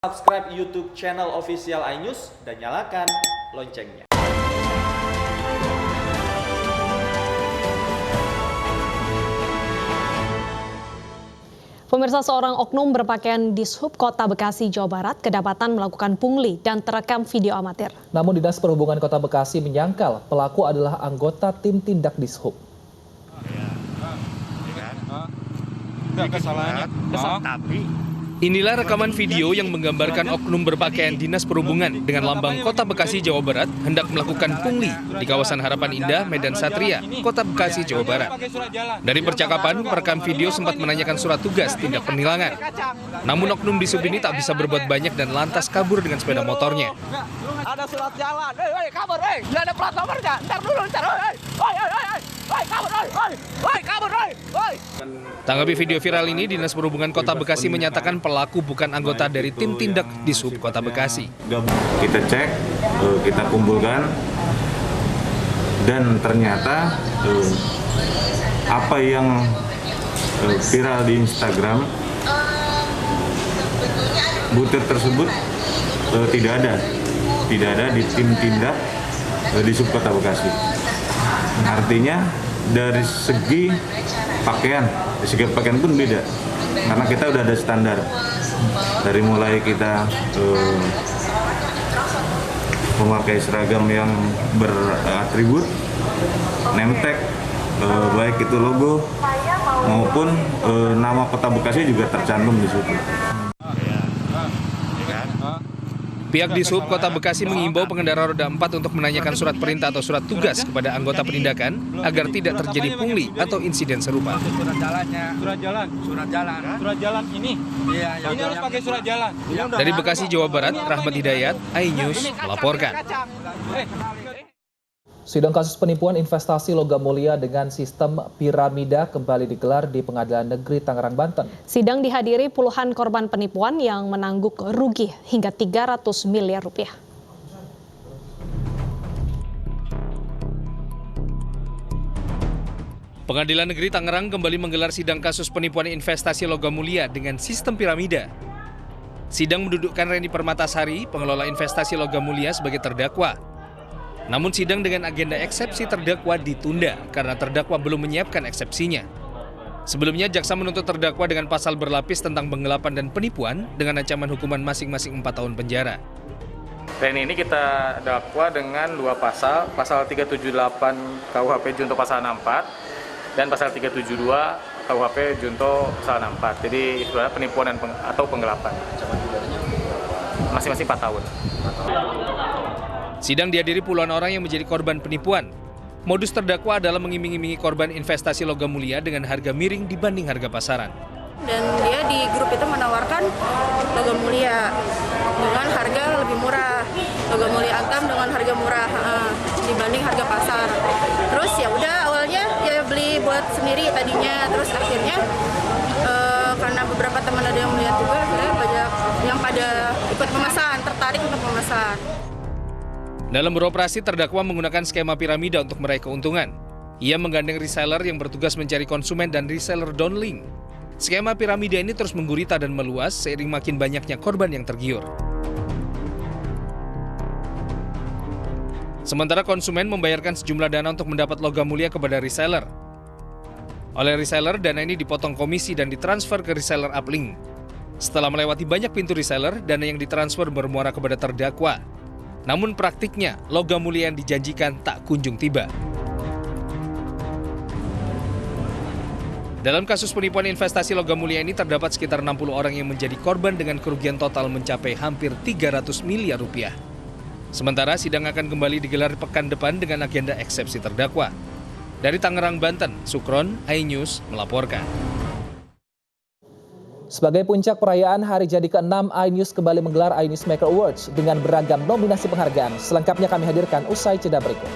Subscribe YouTube channel official iNews dan nyalakan loncengnya. Pemirsa, seorang oknum berpakaian Dishub Kota Bekasi, Jawa Barat kedapatan melakukan pungli dan terekam video amatir. Namun Dinas Perhubungan Kota Bekasi menyangkal pelaku adalah anggota tim tindak Dishub. Inilah rekaman video yang menggambarkan oknum berpakaian Dinas Perhubungan dengan lambang Kota Bekasi, Jawa Barat hendak melakukan pungli di kawasan Harapan Indah, Medan Satria, Kota Bekasi, Jawa Barat. Dari percakapan, perekam video sempat menanyakan surat tugas tindak penilangan. Namun oknum Dishub ini tak bisa berbuat banyak dan lantas kabur dengan sepeda motornya. Ada surat jalan, kabur, nggak ada plat nomornya, ntar dulu, kabur, Tanggapi video viral ini, Dinas Perhubungan Kota Bekasi menyatakan pelaku bukan anggota dari tim tindak Dishub Kota Bekasi. Kita cek, kita kumpulkan, dan ternyata apa yang viral di Instagram, butir tersebut tidak ada di tim tindak Dishub Kota Bekasi. Artinya dari segi pakaian pun beda, karena kita udah ada standar dari mulai kita memakai seragam yang beratribut, name tag, baik itu logo maupun nama Kota Bekasi juga tercantum di situ. Pihak Dishub Kota Bekasi mengimbau pengendara roda 4 untuk menanyakan surat perintah atau surat tugas kepada anggota penindakan agar tidak terjadi pungli atau insiden serupa. Surat jalan ini. Iya, ini harus pakai surat jalan. Dari Bekasi, Jawa Barat, Rahmat Hidayat, iNews melaporkan. Sidang kasus penipuan investasi logam mulia dengan sistem piramida kembali digelar di Pengadilan Negeri Tangerang, Banten. Sidang dihadiri puluhan korban penipuan yang menangguk rugi hingga 300 miliar rupiah. Pengadilan Negeri Tangerang kembali menggelar sidang kasus penipuan investasi logam mulia dengan sistem piramida. Sidang mendudukkan Reni Permatasari, pengelola investasi logam mulia, sebagai terdakwa. Namun sidang dengan agenda eksepsi terdakwa ditunda karena terdakwa belum menyiapkan eksepsinya. Sebelumnya, jaksa menuntut terdakwa dengan pasal berlapis tentang penggelapan dan penipuan dengan ancaman hukuman masing-masing 4 tahun penjara. Reni ini kita dakwa dengan 2 pasal, pasal 378 KUHP Junto pasal 64 dan pasal 372 KUHP Junto pasal 64. Jadi itu adalah penipuan atau penggelapan. Masing-masing 4 tahun. Sidang dihadiri puluhan orang yang menjadi korban penipuan. Modus terdakwa adalah mengiming-imingi korban investasi logam mulia dengan harga miring dibanding harga pasaran. Dan dia di grup itu menawarkan logam mulia dengan harga lebih murah, logam mulia Antam dengan harga murah dibanding harga pasar. Terus ya udah, awalnya ya beli buat sendiri tadinya, terus akhirnya karena beberapa teman ada yang melihat juga, banyak yang pada ikut memesan, tertarik untuk memesan. Dalam beroperasi, terdakwa menggunakan skema piramida untuk meraih keuntungan. Ia menggandeng reseller yang bertugas mencari konsumen dan reseller downlink. Skema piramida ini terus menggurita dan meluas seiring makin banyaknya korban yang tergiur. Sementara konsumen membayarkan sejumlah dana untuk mendapat logam mulia kepada reseller. Oleh reseller, dana ini dipotong komisi dan ditransfer ke reseller uplink. Setelah melewati banyak pintu reseller, dana yang ditransfer bermuara kepada terdakwa. Namun praktiknya, logam mulia yang dijanjikan tak kunjung tiba. Dalam kasus penipuan investasi logam mulia ini terdapat sekitar 60 orang yang menjadi korban dengan kerugian total mencapai hampir 300 miliar rupiah. Sementara sidang akan kembali digelar pekan depan dengan agenda eksepsi terdakwa. Dari Tangerang, Banten, Sukron, iNews melaporkan. Sebagai puncak perayaan hari jadi ke-6, iNews kembali menggelar iNews Maker Awards dengan beragam nominasi penghargaan. Selengkapnya kami hadirkan usai jeda berikut.